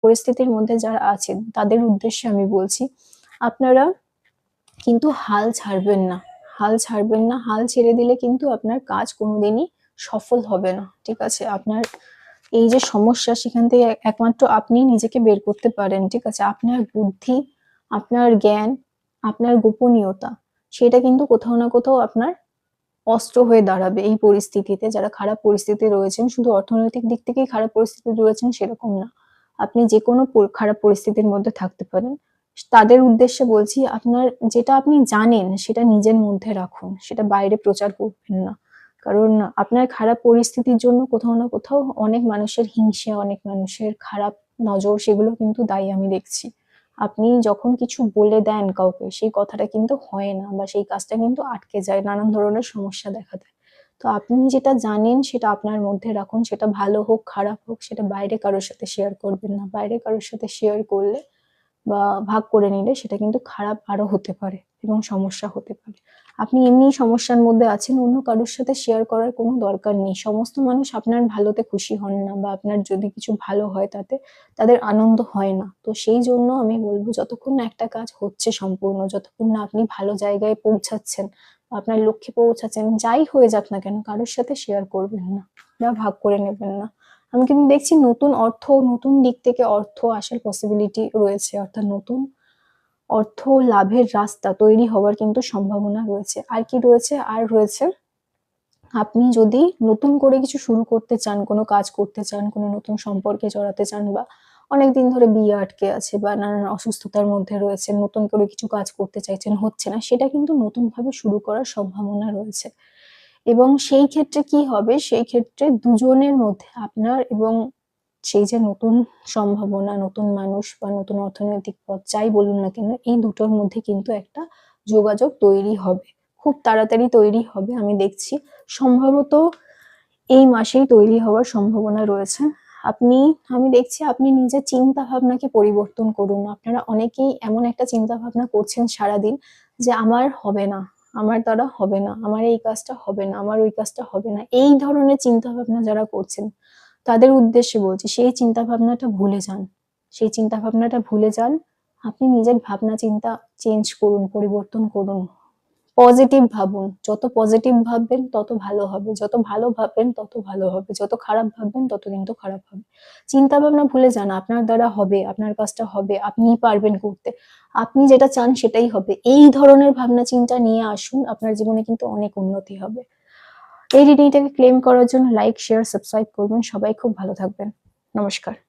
পরিস্থিতির মধ্যে যারা আছেন তাদের উদ্দেশ্যে আমি বলছি, আপনারা কিন্তু হাল ছাড়বেন না। হাল ছাড়বেন না। হাল ছেড়ে দিলে কিন্তু আপনার কাজ কোনোদিনই সফল হবে না। ঠিক আছে? আপনার এই যে সমস্যা, সেখান থেকে একমাত্র আপনি নিজেকে বের করতে পারেন। ঠিক আছে? আপনার বুদ্ধি, আপনার জ্ঞান, আপনার গোপনীয়তা, সেটা কিন্তু কোথাও না কোথাও আপনার অস্ত্র হয়ে দাঁড়াবে এই পরিস্থিতিতে। যারা খারাপ পরিস্থিতিতে রয়েছেন, শুধু অর্থনৈতিক দিক থেকেই খারাপ পরিস্থিতিতে রয়েছেন সেরকম না। আপনি যেকোনো খারাপ পরিস্থিতির মধ্যে থাকতে পারেন। তাদের উদ্দেশ্যে বলছি, আপনার যেটা আপনি জানেন সেটা নিজের মধ্যে রাখুন। সেটা বাইরে প্রচার করবেন না। কারণ আপনার খারাপ পরিস্থিতির জন্য কোথাও না কোথাও অনেক মানুষের হিংসা, অনেক মানুষের খারাপ নজর, সেগুলো কিন্তু দায়ী আমি দেখছি। আপনি যখন কিছু বলে দেন কাউকে, সেই কথাটা কিন্তু হয় না বা সেই কাজটা কিন্তু আটকে যায়, নানান ধরনের সমস্যা দেখা দেয়। তো আপনি যেটা জানেন সেটা আপনার মধ্যে রাখুন। সেটা ভালো হোক, খারাপ হোক, সেটা বাইরে কারোর সাথে শেয়ার করবেন না। বাইরে কারোর সাথে শেয়ার করলে বা ভাগ করে নিলে সেটা কিন্তু খারাপ আরো হতে পারে এবং সমস্যা হতে পারে। আপনি এমনিই সমস্যার মধ্যে আছেন, অন্য কারোর সাথে শেয়ার করার কোনো দরকার নেই। সমস্ত মানুষ আপনার ভালোতে খুশি হন না, বা আপনার যদি কিছু ভালো হয় তাতে তাদের আনন্দ হয় না। তো সেই জন্য আমি বলবো, যতক্ষণ না একটা কাজ হচ্ছে সম্পূর্ণ, যতক্ষণ না আপনি ভালো জায়গায় পৌঁছাচ্ছেন বা আপনার লক্ষ্যে পৌঁছাচ্ছেন, যাই হয়ে যাক না কেন, কারোর সাথে শেয়ার করবেন না বা ভাগ করে নেবেন না। আমি কিন্তু দেখছি নতুন দিক থেকে অর্থ আসার পসিবিলিটি রয়েছে, অর্থাৎ নতুন অর্থ লাভের রাস্তা তৈরি হওয়ার কিন্তু সম্ভাবনা রয়েছে। আর কি রয়েছে? আর রয়েছে, আপনি যদি নতুন করে কিছু শুরু করতে চান, কোনো কাজ করতে চান, কোনো নতুন সম্পর্কে জড়াতে চান, বা অনেকদিন ধরে বিয়ে আটকে আছে বা নানান অসুস্থতার মধ্যে রয়েছেন, নতুন করে কিছু কাজ করতে চাইছেন, হচ্ছে না, সেটা কিন্তু নতুনভাবে শুরু করার সম্ভাবনা রয়েছে। এবং সেই ক্ষেত্রে কি হবে? সেই ক্ষেত্রে দুজনের মধ্যে, আপনার এবং সেই যে নতুন সম্ভাবনা, নতুন মানুষ বা নতুন অর্থনৈতিক পথ, যাই বলুন না কেন, এই দুটোর মধ্যে কিন্তু একটা যোগাযোগ তৈরি হবে। খুব তাড়াতাড়ি তৈরি হবে আমি দেখছি। সম্ভবত এই মাসেই তৈরি হওয়ার সম্ভাবনা রয়েছে। আমি দেখছি আপনি নিজের চিন্তা ভাবনাকে পরিবর্তন করুন। আপনারা অনেকেই এমন একটা চিন্তা ভাবনা করছেন সারাদিন যে আমার হবে না, আমার দ্বারা হবে না, আমার এই কাজটা হবে না, আমার ওই কাজটা হবে না। এই ধরনের চিন্তা ভাবনা যারা করছেন তাদের উদ্দেশ্যে বলছি, সেই চিন্তা ভাবনাটা ভুলে যান। সেই চিন্তা ভাবনাটা ভুলে যান। আপনি নিজের ভাবনা চিন্তা চেঞ্জ করুন, পরিবর্তন করুন। পজিটিভ ভাবুন। যত পজিটিভ ভাববেন তত ভালো হবে। যত ভালো ভাববেন তত ভালো হবে। যত খারাপ ভাববেন তত কিন্তু খারাপ হবে। চিন্তা ভাবনা ভুলে যান। আপনার দ্বারা হবে, আপনার কাজটা হবে, আপনিই পারবেন করতে। আপনি যেটা চান সেটাই হবে। এই ধরনের ভাবনা চিন্তা নিয়ে আসুন। আপনার জীবনে কিন্তু অনেক উন্নতি হবে। এই রিডিংটাকে ক্লেম করার জন্য লাইক, শেয়ার, সাবস্ক্রাইব করবেন। সবাই খুব ভালো থাকবেন। নমস্কার।